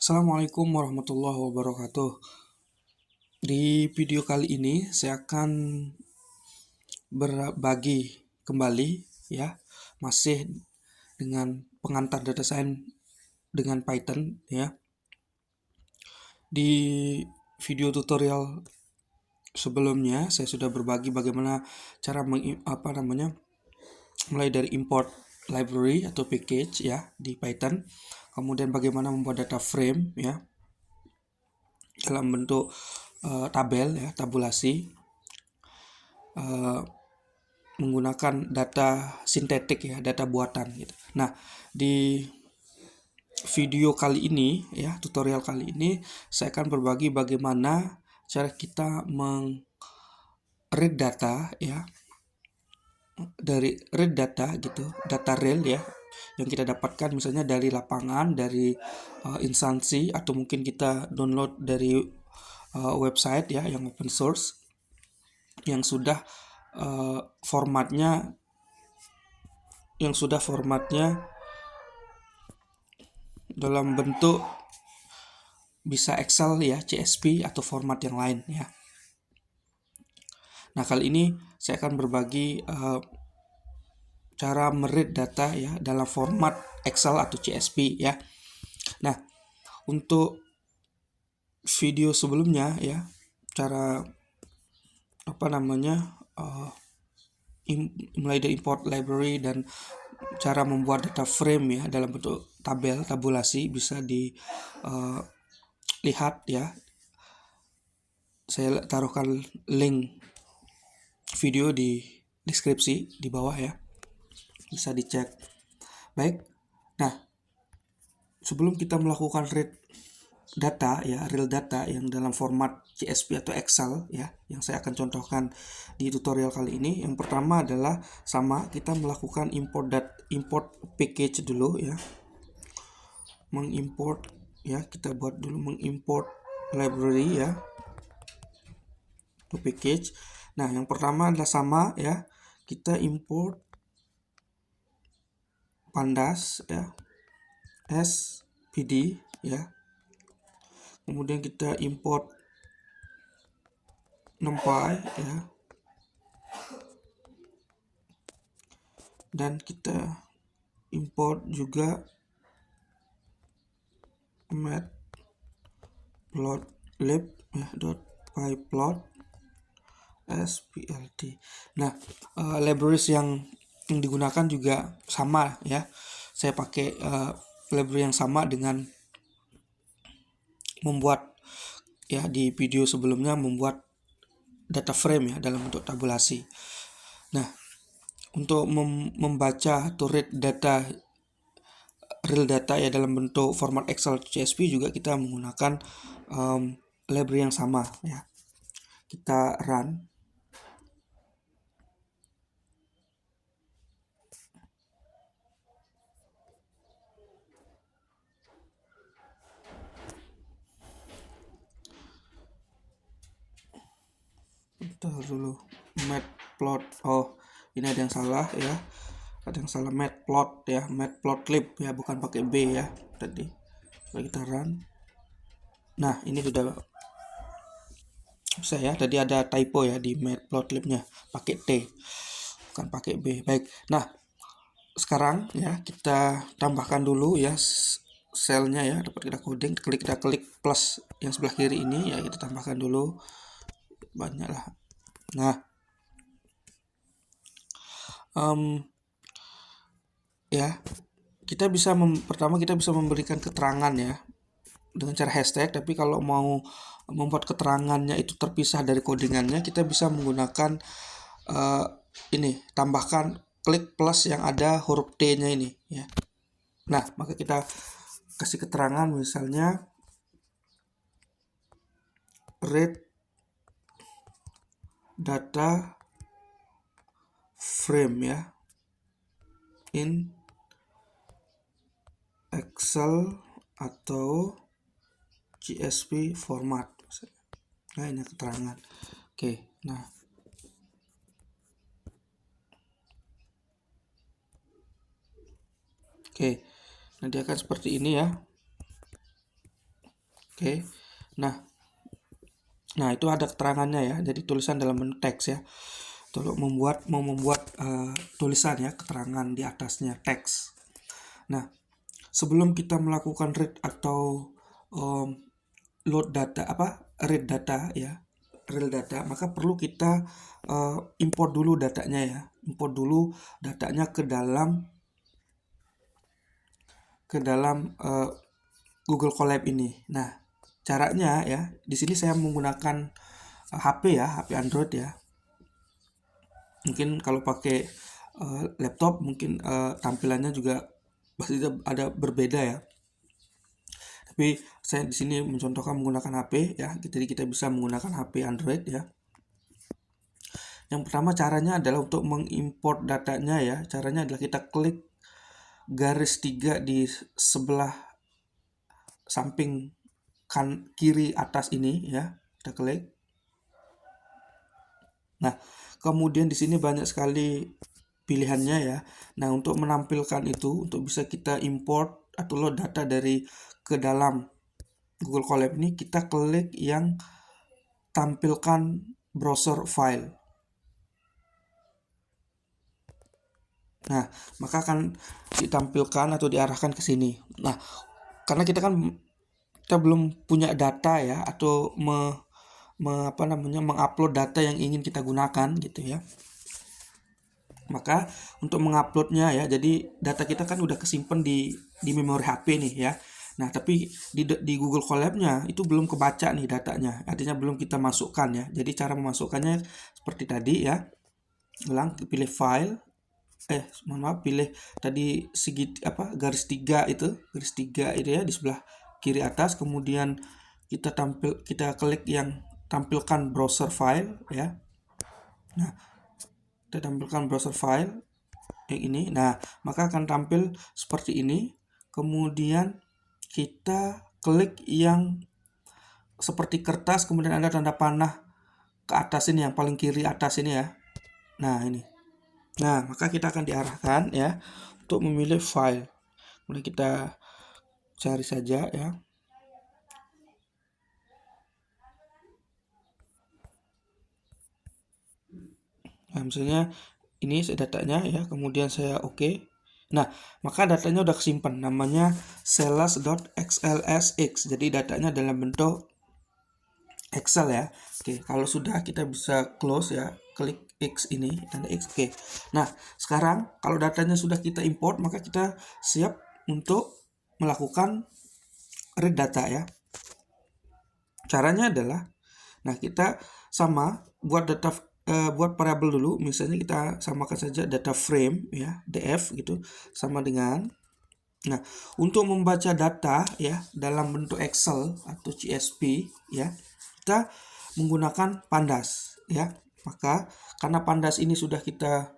Assalamualaikum warahmatullahi wabarakatuh. Di video kali ini saya akan berbagi kembali ya, masih dengan pengantar data science dengan Python ya. Di video tutorial sebelumnya saya sudah berbagi bagaimana cara mulai dari import library atau package ya di Python, kemudian bagaimana membuat data frame ya dalam bentuk tabel ya, tabulasi, menggunakan data sintetik ya, data buatan gitu. Nah, di video kali ini ya, tutorial kali ini saya akan berbagi bagaimana cara kita read data ya, dari read data gitu, data real ya, yang kita dapatkan misalnya dari lapangan, dari instansi, atau mungkin kita download dari website ya yang open source, yang sudah formatnya dalam bentuk bisa Excel ya, CSV atau format yang lain ya. Nah, kali ini saya akan berbagi cara meread data ya dalam format Excel atau CSV ya. Nah, untuk video sebelumnya ya, cara mulai dari import library dan cara membuat data frame ya dalam bentuk tabulasi bisa dilihat ya. Saya taruhkan link video di deskripsi di bawah ya, bisa dicek. Baik, nah sebelum kita melakukan read data ya, real data yang dalam format CSV atau Excel ya, yang saya akan contohkan di tutorial kali ini, yang pertama adalah kita melakukan import package dulu ya, mengimport ya, kita buat dulu mengimport library ya, to package. Nah, yang pertama adalah ya, kita import pandas ya, SPD ya, kemudian kita import numpy ya, dan kita import juga matplotlib ya, .pyplot splt. Nah, libraries yang digunakan juga sama ya. Saya pakai library yang sama dengan membuat ya di video sebelumnya, membuat data frame ya dalam bentuk tabulasi. Nah, untuk membaca atau read data real data ya dalam bentuk format Excel CSV juga kita menggunakan library yang sama ya. Kita run. Bentar dulu, matplot, oh ini ada yang salah ya, ada yang salah, matplot ya, matplotlib ya, bukan pakai B ya tadi. Coba kita run. Nah, ini sudah bisa ya, tadi ada typo ya di matplotlibnya, pakai T bukan pakai B. Baik, nah sekarang ya kita tambahkan dulu ya selnya ya, dapat kita coding, kita klik plus yang sebelah kiri ini ya, kita tambahkan dulu banyak lah. Nah, ya kita bisa pertama kita bisa memberikan keterangan ya dengan cara hashtag, tapi kalau mau membuat keterangannya itu terpisah dari codingannya, kita bisa menggunakan ini, tambahkan klik plus yang ada huruf T-nya ini ya. Nah, maka kita kasih keterangan misalnya read data frame ya in Excel atau CSV format. Nah, ini keterangan. Oke, nah nanti akan seperti ini ya. Oke. Nah itu ada keterangannya ya. Jadi tulisan dalam bentuk teks ya. Untuk mau membuat tulisan ya, keterangan di atasnya teks. Nah, sebelum kita melakukan read atau load data read data ya, real data, maka perlu kita import dulu datanya ya. Import dulu datanya ke dalam Google Colab ini. Nah, caranya ya, di sini saya menggunakan HP ya, HP Android ya. Mungkin kalau pakai laptop mungkin tampilannya juga pasti ada berbeda ya. Tapi saya di sini mencontohkan menggunakan HP ya. Jadi kita bisa menggunakan HP Android ya. Yang pertama caranya adalah untuk mengimport datanya ya. Caranya adalah kita klik garis 3 di sebelah samping kiri atas ini ya. Kita klik. Nah, kemudian di sini banyak sekali pilihannya ya. Nah, untuk menampilkan itu, untuk bisa kita import atau load data dari ke dalam Google Colab ini, kita klik yang tampilkan browser file. Nah, maka akan ditampilkan atau diarahkan ke sini. Nah, karena kita belum punya data ya, atau mengupload data yang ingin kita gunakan gitu ya. Maka untuk menguploadnya ya, jadi data kita kan udah kesimpan di memori HP nih ya. Nah, tapi di Google Colab-nya itu belum kebaca nih datanya. Artinya belum kita masukkan ya. Jadi cara memasukkannya seperti tadi ya. Pilih file. Pilih tadi garis 3 itu ya di sebelah kiri atas, kemudian kita klik yang tampilkan browser file ya. Nah, kita tampilkan browser file yang ini. Nah, maka akan tampil seperti ini. Kemudian kita klik yang seperti kertas, kemudian ada tanda panah ke atas ini, yang paling kiri atas ini ya. Nah, ini. Nah, maka kita akan diarahkan ya untuk memilih file. Kemudian kita cari saja ya. Nah, misalnya ini datanya ya, kemudian saya oke. Nah, maka datanya udah kesimpan, namanya sellers.xlsx. Jadi datanya dalam bentuk Excel ya. Oke, kalau sudah kita bisa close ya, klik X ini, tanda X. Oke. Nah, sekarang kalau datanya sudah kita import, maka kita siap untuk melakukan read data ya. Caranya adalah, nah kita sama buat variabel dulu. Misalnya kita samakan saja data frame ya, df gitu, sama dengan. Nah, untuk membaca data ya dalam bentuk Excel atau CSV ya, kita menggunakan pandas ya. Maka karena pandas ini sudah kita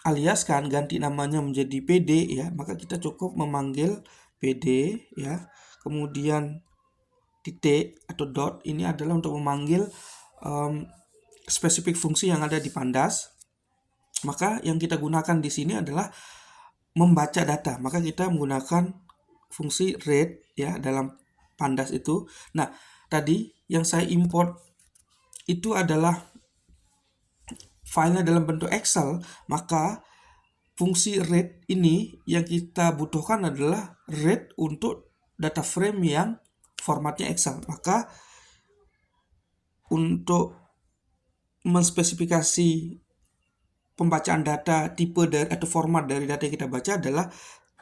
aliaskan, ganti namanya menjadi PD ya, maka kita cukup memanggil PD ya. Kemudian titik atau dot ini adalah untuk memanggil spesifik fungsi yang ada di pandas. Maka yang kita gunakan di sini adalah membaca data. Maka kita menggunakan fungsi read ya dalam pandas itu. Nah, tadi yang saya import itu adalah filenya dalam bentuk Excel, maka fungsi read ini yang kita butuhkan adalah read untuk data frame yang formatnya Excel. Maka untuk menspesifikasi pembacaan data, tipe atau format dari data yang kita baca adalah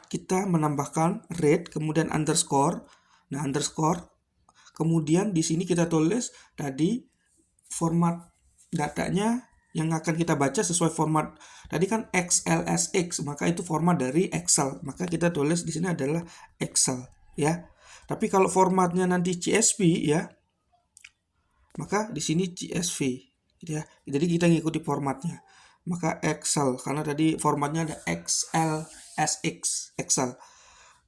kita menambahkan read kemudian underscore. Nah, underscore kemudian di sini kita tulis tadi format datanya yang akan kita baca sesuai format tadi kan XLSX, maka itu format dari Excel. Maka kita tulis di sini adalah Excel ya. Tapi kalau formatnya nanti CSV ya, maka di sini CSV ya. Jadi kita ngikuti formatnya. Maka Excel karena tadi formatnya ada XLSX Excel.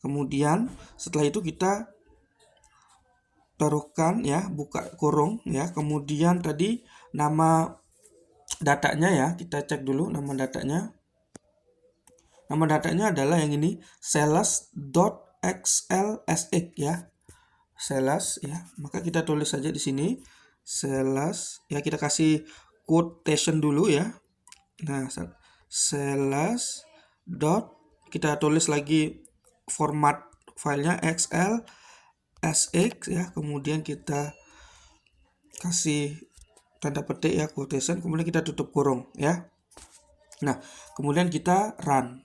Kemudian setelah itu kita taruhkan ya, buka kurung ya. Kemudian tadi nama datanya ya, kita cek dulu nama datanya. Nama datanya adalah yang ini sellers.xlsx ya. slash ya, maka kita tulis saja di sini slash ya, kita kasih quotation dulu ya. Nah, slash dot, kita tulis lagi format filenya XL SX ya, kemudian kita kasih tanda petik ya, quotation, kemudian kita tutup kurung ya. Nah, kemudian kita run.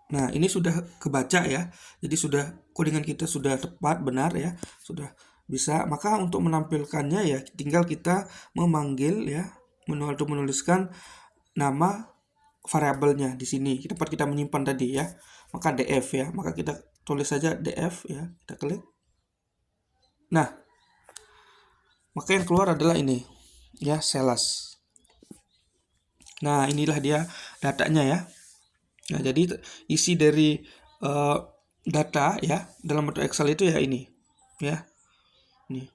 Nah, ini sudah kebaca ya. Jadi sudah codingan kita sudah tepat, benar ya. Sudah bisa. Maka untuk menampilkannya ya tinggal kita memanggil ya, untuk menuliskan nama variabelnya di sini. Tempat kita menyimpan tadi ya. Maka df ya. Maka kita tulis saja df ya. Kita klik. Nah, maka yang keluar adalah ini ya, slash. Nah, inilah dia datanya ya. Nah, jadi isi dari data ya dalam bentuk Excel itu ya ini ya. Nih.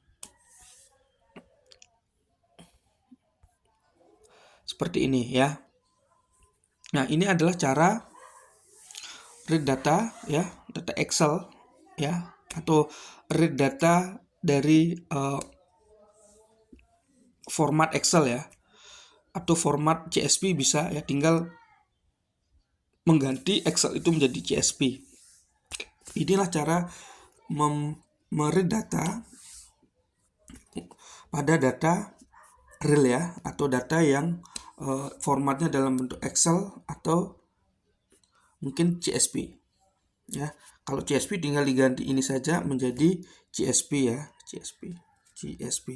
Seperti ini ya. Nah, ini adalah cara read data ya, data Excel ya, atau read data dari format Excel ya, atau format CSV bisa ya, tinggal mengganti Excel itu menjadi CSV. Inilah cara meread data pada data real ya, atau data yang formatnya dalam bentuk Excel atau mungkin CSV ya. Kalau CSV tinggal diganti ini saja menjadi CSV ya, CSV.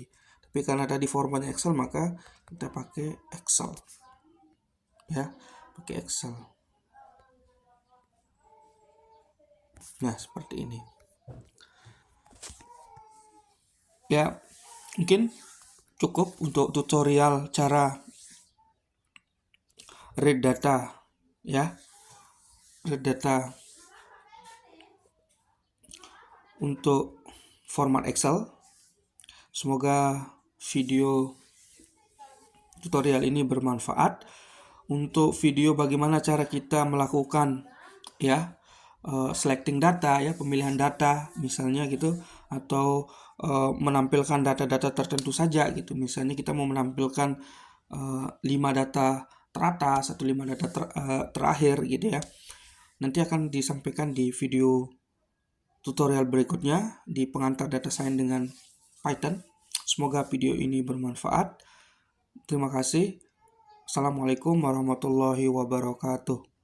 Tapi karena tadi formatnya Excel, maka kita pakai Excel ya, pakai Excel. Nah, seperti ini ya. Mungkin cukup untuk tutorial cara read data ya, read data untuk format Excel. Semoga video tutorial ini bermanfaat. Untuk video bagaimana cara kita melakukan ya selecting data ya, pemilihan data misalnya gitu, atau menampilkan data-data tertentu saja gitu. Misalnya kita mau menampilkan 5 data teratas atau 5 data terakhir gitu ya. Nanti akan disampaikan di video tutorial berikutnya di pengantar data science dengan Python. Semoga video ini bermanfaat. Terima kasih. Assalamualaikum warahmatullahi wabarakatuh.